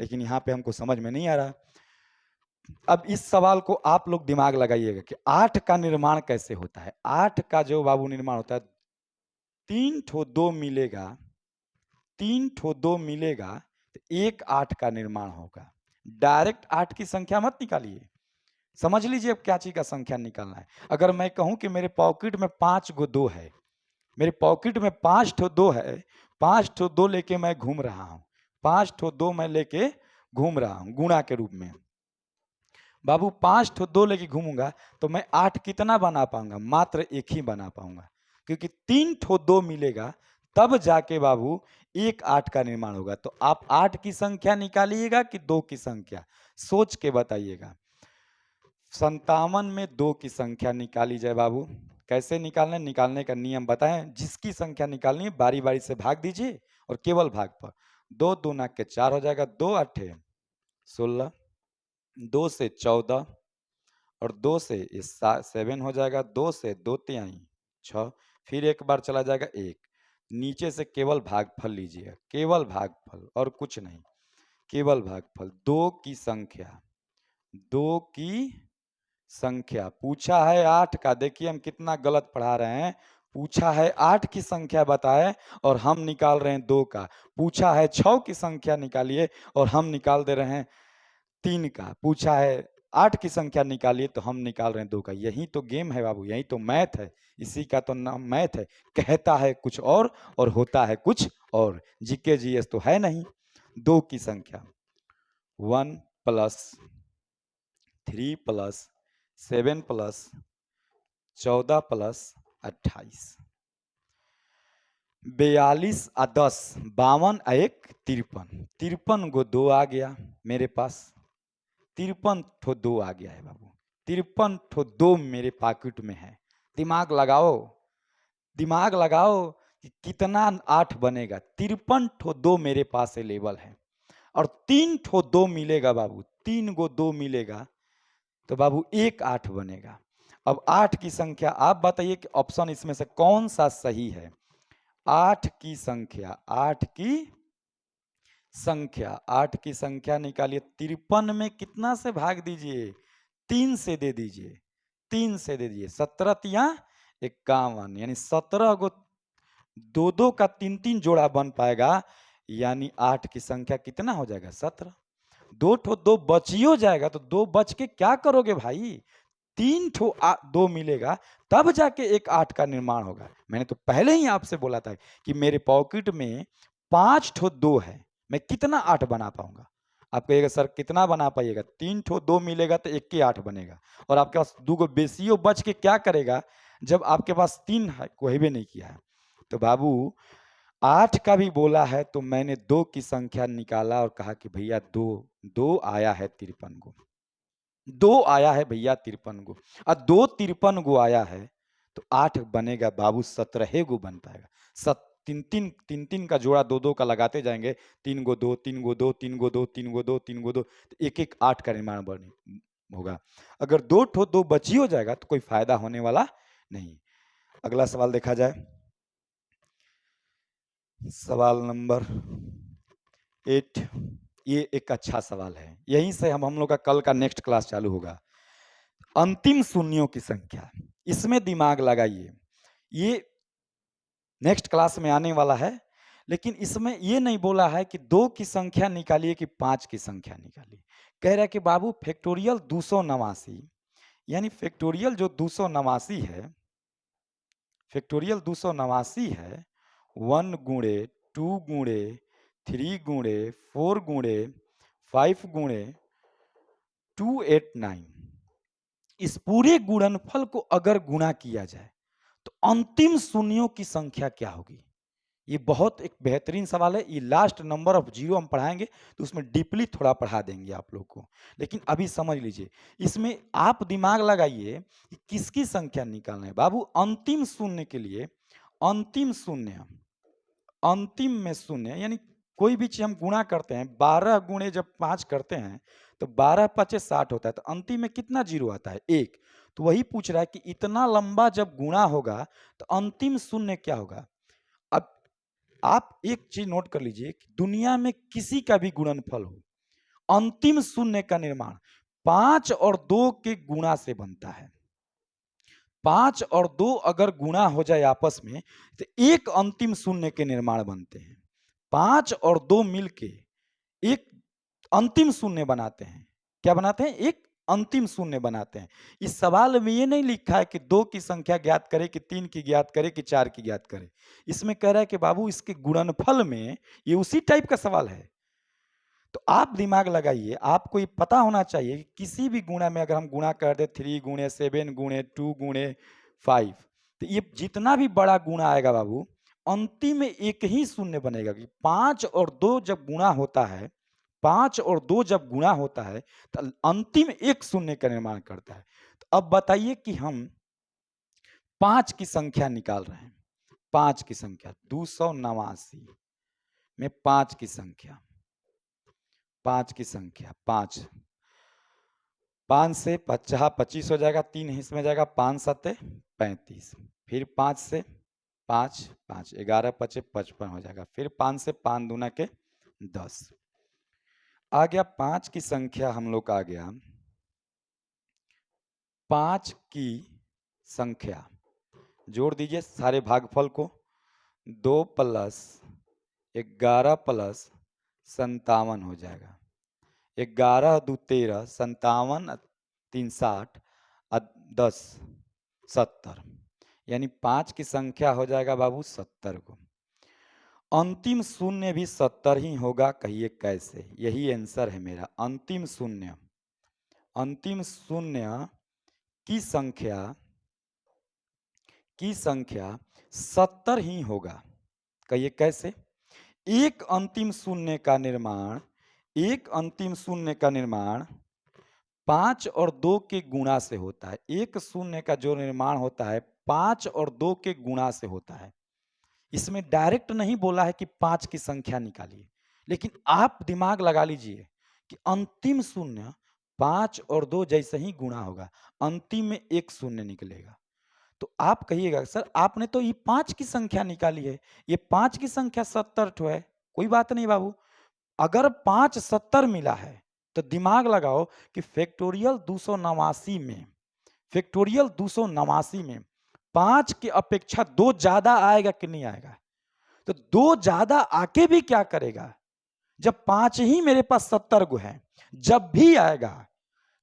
लेकिन यहाँ पे हमको समझ में नहीं आ रहा। अब इस सवाल को आप लोग दिमाग लगाइएगा कि 8 का निर्माण कैसे होता है। 8 का जो बाबू निर्माण होता है, 3 ठो 2 मिलेगा, 3 ठो 2 मिलेगा तो एक 8 का निर्माण होगा। डायरेक्ट 8 की संख्या मत निकालिए, समझ लीजिए अब क्या चीज का संख्या निकालना है। अगर मैं कहूं कि मेरे पॉकेट में 5 गो 2 है, मेरे पॉकेट में 5 ठो 2 है, 5 ठो 2 लेके मैं घूम रहा हूं, 5 ठो 2 मैं लेके घूम रहा हूं गुणा के रूप में। बाबू 5 ठो 2 लेके घूमूंगा तो मैं 8 कितना बना पाऊंगा? मात्र एक ही बना पाऊंगा, क्योंकि 3 ठो 2 मिलेगा तब जाके बाबू एक 8 का निर्माण होगा। तो आप 8 की संख्या निकालिएगा कि 2 की संख्या, सोच के बताइएगा। 57 में 2 की संख्या निकाली जाए बाबू। कैसे निकालना है, निकालने का नियम बताएं। जिसकी संख्या निकालनी है बारी बारी से भाग दीजिए और केवल भाग पर। 2 दूना के 4 हो जाएगा, 2 अठे 16, 2 से 14 और 2 से 7 हो जाएगा, 2 से 2 तिहाई 6, फिर एक बार चला जाएगा 1। नीचे से केवल भागफल लीजिएगा, केवल भागफल और कुछ नहीं, केवल भागफल। 2 की संख्या, 2 की संख्या पूछा है 8 का। देखिए हम कितना गलत पढ़ा रहे हैं। पूछा है 8 की संख्या बताए और हम निकाल रहे हैं 2 का। पूछा है 6 की संख्या निकालिए और हम निकाल दे रहे हैं 3 का। पूछा है 8 की संख्या निकालिए तो हम निकाल रहे हैं 2 का। यही तो गेम है बाबू, यही तो मैथ है। इसी का तो नाम मैथ है। कहता है कुछ और होता है कुछ और। जीके जीएस तो है नहीं। 2 की संख्या 1 प्लस 3 प्लस 7 प्लस 14 प्लस 28, 42 आ 10, 52 आ 1 53। 53 गो 2 आ गया मेरे पास, 53 ठो 2 आ गया है बाबू। 53 ठो 2 मेरे पॉकेट में है। दिमाग लगाओ, दिमाग लगाओ कि कितना 8 बनेगा। 53 ठो 2 मेरे पास अवेलेबल है और 3 ठो 2 मिलेगा बाबू, 3 गो 2 मिलेगा तो बाबू एक 8 बनेगा। अब 8 की संख्या आप बताइए कि ऑप्शन इसमें से कौन सा सही है। 8 की संख्या, 8 की संख्या, 8 की संख्या निकालिए। 53 में कितना से भाग दीजिए? 3 से दे दीजिए, 3 से दे दीजिए, 17 तिया 51, यानी 17 गो दो दो का 3-3 जोड़ा बन पाएगा, यानी 8 की संख्या कितना हो जाएगा? 17। दो ठो दो बचियो जाएगा तो दो बच के क्या करोगे भाई? 3 ठो दो मिलेगा तब जाके एक 8 का निर्माण होगा। मैंने तो पहले ही आपसे बोला था कि मेरे पॉकेट में 5 ठो दो है, मैं कितना 8 बना पाऊंगा? आप कहिएगा सर कितना बना पाइएगा? 3 ठो दो मिलेगा तो एक के 8 बनेगा, और आपके पास दो गो बेसियो बच के क्या करेगा जब आपके पास 3 है, कोई भी नहीं किया है। तो बाबू 8 का भी बोला है तो मैंने 2 की संख्या निकाला और कहा कि भैया 2 2 आया है 53 गो, 2 आया है भैया 53 गो, और 2 53 गो आया है तो 8 बनेगा बाबू, 17 गो बन पाएगा। तीन तीन का जोड़ा दो दो का लगाते जाएंगे, 3 गो 2 3 गो 2 3 गो 2 3 गो 2 3 गो 2, तो एक एक 8 का निर्माण बने होगा। अगर दो ठो दो बची हो जाएगा तो कोई फायदा होने वाला नहीं। अगला सवाल देखा जाए, सवाल नंबर 8। ये एक अच्छा सवाल है, यहीं से हम लोग का कल का नेक्स्ट क्लास चालू होगा। अंतिम शून्यों की संख्या, इसमें दिमाग लगाइए, ये नेक्स्ट क्लास में आने वाला है, लेकिन इसमें ये नहीं बोला है कि 2 की संख्या निकालिए कि 5 की संख्या निकालिए। कह रहा है कि बाबू फैक्टोरियल 289, यानी फैक्टोरियल जो 289 है, फैक्टोरियल 289 है, 1 गुणे 2 गुणे 3 गुणे 4 गुणे 5 गुणे 289, इस पूरे गुणनफल को अगर गुणा किया जाए तो अंतिम शून्यों की संख्या क्या होगी? ये बहुत एक बेहतरीन सवाल है। ये लास्ट नंबर ऑफ जीरो हम पढ़ाएंगे तो उसमें डीपली थोड़ा पढ़ा देंगे आप लोग को, लेकिन अभी समझ लीजिए, इसमें आप दिमाग लगाइए कि किसकी संख्या निकालना है। बाबू अंतिम शून्य के लिए, अंतिम शून्य, अंतिम में शून्य, यानी कोई भी चीज हम गुणा करते हैं, 12 गुणे जब 5 करते हैं तो 12 पचे 60 होता है, तो अंतिम में कितना जीरो आता है? 1। तो वही पूछ रहा है कि इतना लंबा जब गुणा होगा तो अंतिम शून्य क्या होगा? अब आप एक चीज नोट कर लीजिए कि दुनिया में किसी का भी गुणनफल हो, अंतिम शून्य का निर्माण 5 और 2 के गुणा से बनता है। 5 और 2 अगर गुणा हो जाए आपस में तो एक अंतिम शून्य के निर्माण बनते हैं। 5 और 2 मिलके एक अंतिम शून्य बनाते हैं। क्या बनाते हैं? एक अंतिम शून्य बनाते हैं। इस सवाल में ये नहीं लिखा है कि 2 की संख्या ज्ञात करे, कि 3 की ज्ञात करे, कि 4 की ज्ञात करे। इसमें कह रहा है कि बाबू इसके गुणनफल में, ये उसी टाइप का सवाल है। तो आप दिमाग लगाइए, आपको ये पता होना चाहिए कि किसी भी गुणा में अगर हम गुणा कर दे 3 गुणे 7 गुणे 2 गुणे 5, तो ये जितना भी बड़ा गुणा आएगा बाबू, अंतिम में एक ही शून्य बनेगा। कि 5 और 2 जब गुणा होता है, 5 और 2 जब गुणा होता है तो अंतिम एक शून्य का निर्माण करता है। तो अब बताइए कि हम 5 की संख्या निकाल रहे हैं, 5 की संख्या 289 में 5 की संख्या, 5 की संख्या 5, 5 से 50 25 हो जाएगा, 3 हिस्से में जाएगा, 5 सत्ते 35, फिर 5 से 5 5 11 पचे 55 हो जाएगा, फिर 5 से 5 दूना के 10 आ गया। 5 की संख्या हम लोग का आ गया, 5 की संख्या जोड़ दीजिए सारे भागफल को, 2 प्लस 11 प्लस 57 हो जाएगा, 11 दू 13, 57 3 60 और 10 70, यानी 5 की संख्या हो जाएगा बाबू 70 को। अंतिम शून्य भी 70 ही होगा, कहिए कैसे? यही आंसर है मेरा। अंतिम शून्य, अंतिम शून्य की संख्या, की संख्या 70 ही होगा, कहिए कैसे? एक अंतिम शून्य का निर्माण, एक अंतिम शून्य का निर्माण 5 और 2 के गुणा से होता है। एक शून्य का जो निर्माण होता है 5 और 2 के गुणा से होता है। इसमें डायरेक्ट नहीं बोला है कि 5 की संख्या निकालिए, लेकिन आप दिमाग लगा लीजिए कि अंतिम शून्य 5 और 2 जैसे ही गुणा होगा, अंतिम में एक शून्य निकलेगा। तो आप कहिएगा सर आपने तो ये 5 की संख्या निकाली है, ये 5 की संख्या 70 ठो है। कोई बात नहीं बाबू, अगर 5 70 मिला है तो दिमाग लगाओ कि फैक्टोरियल 289 में, फैक्टोरियल 289 में 5 की अपेक्षा 2 ज्यादा आएगा कि नहीं आएगा? तो 2 ज्यादा आके भी क्या करेगा? जब 5 ही मेरे पास 70 गो है, जब भी आएगा,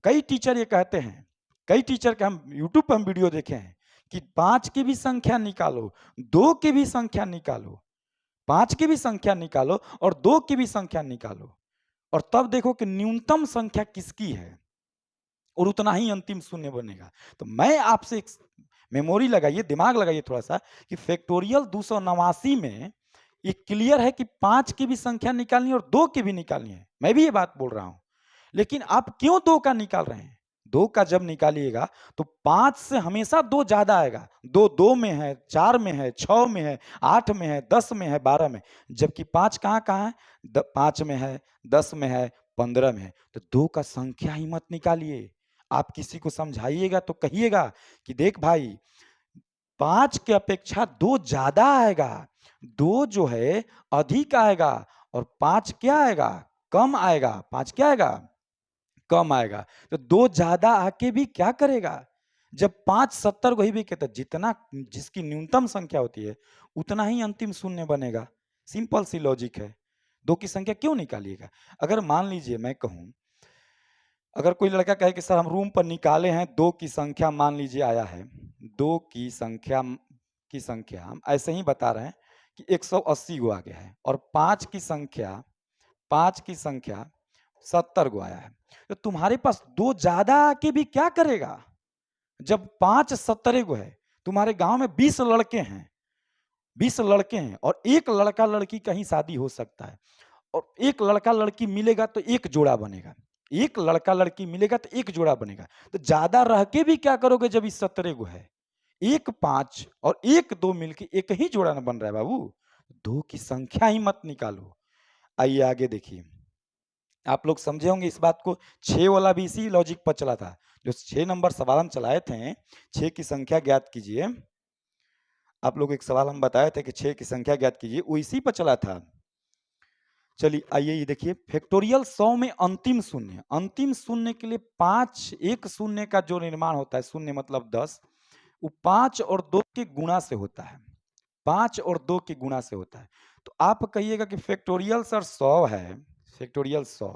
कई टीचर ये कहते हैं, कई टीचर के हम यूट्यूब पर हम वीडियो देखे हैं कि 5 की भी संख्या निकालो, 2 की भी संख्या निकालो, 5 की भी संख्या निकालो और 2 की भी संख्या निकालो, और तब देखो कि न्यूनतम संख्या किसकी है और उतना ही अंतिम शून्य बनेगा। तो मैं आपसे एक मेमोरी लगाइए, दिमाग लगाइए थोड़ा सा, कि फैक्टोरियल 289 में ये क्लियर है कि 5 की भी संख्या निकालनी है और 2 की भी निकालनी है। मैं भी ये बात बोल रहा हूं, लेकिन आप क्यों 2 का निकाल रहे हैं? 2 का जब निकालिएगा तो 5 से हमेशा 2 ज्यादा आएगा। 2 2 में है, 4 में है, 6 में है, 8 में है, 10 में है, 12 में, जबकि 5 कहाँ कहाँ है? 5 में है, 10 में है, 15 में है। तो 2 का संख्या ही मत निकालिए। आप किसी को समझाइएगा तो कहिएगा कि देख भाई, 5 की अपेक्षा 2 ज्यादा आएगा, 2 जो है अधिक आएगा, और 5 क्या आएगा? कम आएगा। 5 क्या आएगा? कम आएगा। तो 2 ज्यादा आके भी क्या करेगा? जब 5 70 को ही भी कहता है, जितना जिसकी न्यूनतम संख्या होती है उतना ही अंतिम शून्य बनेगा। सिंपल सी लॉजिक है। 2 की संख्या क्यों निकालिएगा? अगर मान लीजिए मैं कहूं, अगर कोई लड़का कहे कि सर हम रूम पर निकाले हैं 2 की संख्या, मान लीजिए आया है 2 की संख्या हम ऐसे ही बता रहे हैं कि 180 गो आ गया है, और 5 की संख्या 70 गो आया है। तो तुम्हारे पास 2 ज्यादा आके भी क्या करेगा? जब 5 70 गो है, तुम्हारे गांव में 20 लड़के हैं, 20 लड़के हैं, और एक लड़का लड़की कहीं शादी हो सकता है, और एक लड़का लड़की मिलेगा तो एक जोड़ा बनेगा, एक लड़का लड़की मिलेगा तो एक जोड़ा बनेगा। तो ज्यादा रह के भी क्या करोगे जब इस 17 गो है? एक 5 और एक 2 मिलके एक ही जोड़ा ना बन रहा है बाबू। 2 की संख्या ही मत निकालो। आइए आगे देखिए, आप लोग समझे होंगे इस बात को। 6 वाला भी इसी लॉजिक पर चला था। जो 6 नंबर सवाल हम चलाए थे, 6 की संख्या ज्ञात कीजिए, आप लोग एक सवाल हम बताए थे कि 6 की संख्या ज्ञात कीजिए, वो इसी पर चला था। चलिए आइए ये देखिए, फैक्टोरियल 100 में अंतिम शून्य, अंतिम शून्य के लिए 5, एक शून्य का जो निर्माण होता है, शून्य मतलब 10, वो 5 और 2 के गुणा से होता है, 5 और 2 के गुणा से होता है। तो आप कहिएगा कि फैक्टोरियल सर 100 है, फैक्टोरियल 100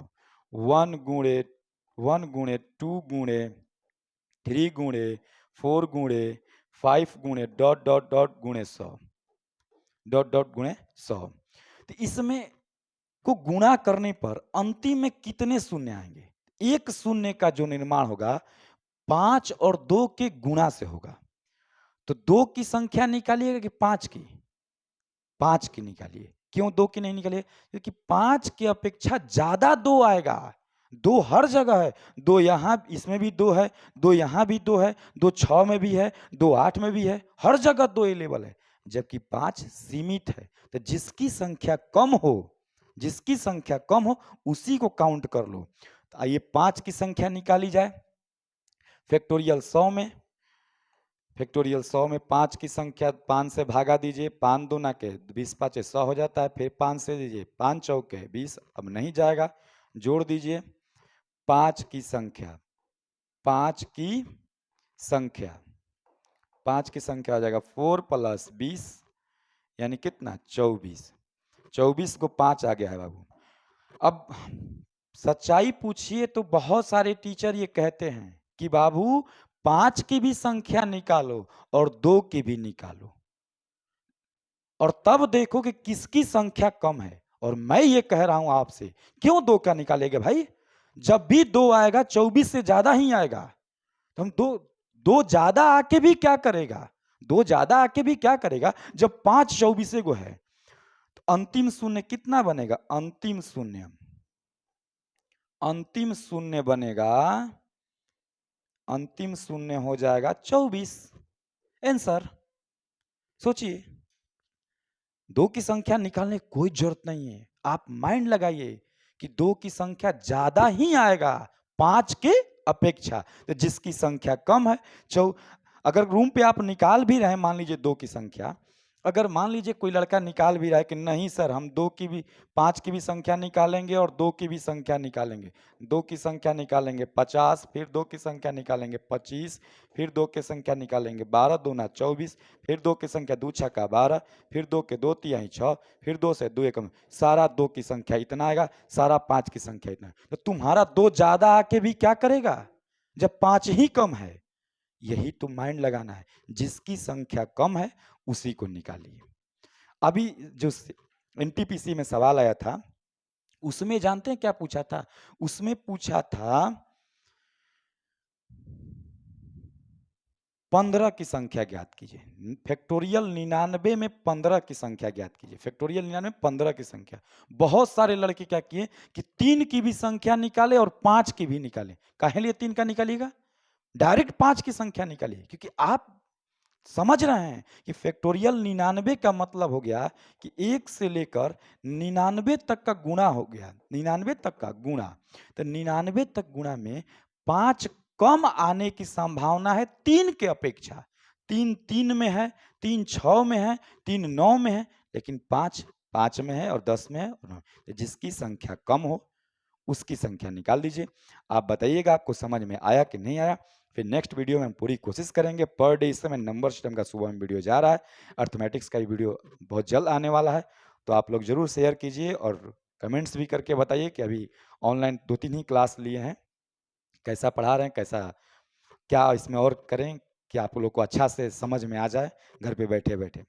1 गुणे 1 गुणे 2 गुणे 3 गुणे 4 गुणे 5 गुणे डॉट डॉट डॉट गुणे 100, डॉट डॉट गुणे 100। तो इसमें को गुणा करने पर अंतिम में कितने शून्य आएंगे? एक शून्य का जो निर्माण होगा 5 और 2 के गुणा से होगा। तो 2 की संख्या निकालिएगा कि 5 की? 5 की निकालिए। क्यों 2 की नहीं निकालिए? क्योंकि 5 की अपेक्षा ज्यादा 2 आएगा। 2 हर जगह है, 2 यहां इसमें भी 2 है, 2 यहां भी 2 है, 2 6 में भी है, 2 8 में भी है, हर जगह 2 अवेलेबल है, जबकि 5 सीमित है। तो जिसकी संख्या कम हो, जिसकी संख्या कम हो उसी को काउंट कर लो। तो आइए 5 की संख्या निकाली जाए। फैक्टोरियल 100 में, फैक्टोरियल 100 में 5 की संख्या 5 से भागा दीजिए, 5 दूना के 20 पाँचे 100 हो जाता है, फिर 5 से दीजिए, 5 चौके 20, अब नहीं जाएगा, जोड़ दीजिए 5 की संख्या, 5 की संख्या, 5 की संख्या हो जाएगा 4 + 20 यानी कितना? 24, 24 को 5 आ गया है बाबू। अब सच्चाई पूछिए तो बहुत सारे टीचर ये कहते हैं कि बाबू 5 की भी संख्या निकालो और 2 की भी निकालो, और तब देखो कि किसकी संख्या कम है। और मैं ये कह रहा हूं आपसे, क्यों 2 का निकालेंगे भाई? जब भी 2 आएगा 24 से ज्यादा ही आएगा। तो हम 2 ज्यादा आके भी क्या करेगा? 2 ज्यादा आके भी क्या करेगा जब 5 24 गो है? तो अंतिम शून्य कितना बनेगा? अंतिम शून्य बनेगा, अंतिम शून्य हो जाएगा 24। आंसर सोचिए, 2 की संख्या निकालने की कोई जरूरत नहीं है। आप माइंड लगाइए कि 2 की संख्या ज्यादा ही आएगा 5 के अपेक्षा। तो जिसकी संख्या कम है, अगर रूम पे आप निकाल भी रहे मान लीजिए 2 की संख्या, अगर मान लीजिए कोई लड़का निकाल भी रहा है कि नहीं सर हम 2 की भी 5 की भी संख्या निकालेंगे और 2 की भी संख्या निकालेंगे। 2 की संख्या निकालेंगे 50, फिर 2 की संख्या निकालेंगे 25, फिर 2 की संख्या निकालेंगे 12 दूना 24, फिर 2 की संख्या 2 छक्का 12, फिर 2 के 2 तिहाई 6, फिर 2 से 2 एकम, सारा 2 की संख्या इतना आएगा, सारा 5 की संख्या इतना। तो तुम्हारा 2 ज़्यादा आके भी क्या करेगा? जब 5 ही कम है। यही तो माइंड लगाना है, जिसकी संख्या कम है उसी को निकालिए। अभी जो एनटीपीसी में सवाल आया था, उसमें जानते हैं क्या पूछा था? उसमें पूछा था 15 की संख्या ज्ञात कीजिए। फैक्टोरियल 99 में 15 की संख्या ज्ञात कीजिए। फैक्टोरियल 99 में 15 की संख्या। बहुत सारे लड़के क्या किए कि 3 की भी संख्या निकाले और 5 की भी निकाले। काहे लिए 3 का निकालिएगा? डायरेक्ट 5 की संख्या निकालिए, क्योंकि आप समझ रहे हैं कि फैक्टोरियल 99 का मतलब हो गया कि 1 से लेकर 99 तक का गुणा हो गया, 99 तक का गुणा। तो 99 तक गुणा में 5 कम आने की संभावना है 3 के अपेक्षा। 3 3 में है, 3 6 में है, 3 9 में है, लेकिन 5 5 में है और 10 में है और 9। तो जिसकी संख्या कम हो उसकी संख्या निकाल दीजिए। आप बताइएगा आपको समझ में आया कि नहीं आया। फिर नेक्स्ट वीडियो में हम पूरी कोशिश करेंगे। पर डे इस समय नंबर सिस्टम का सुबह में वीडियो जा रहा है, अर्थमेटिक्स का भी वीडियो बहुत जल्द आने वाला है। तो आप लोग जरूर शेयर कीजिए और कमेंट्स भी करके बताइए कि अभी ऑनलाइन 2-3 ही क्लास लिए हैं, कैसा पढ़ा रहे हैं, कैसा क्या इसमें और करें कि आप लोग को अच्छा से समझ में आ जाए घर पे बैठे बैठे।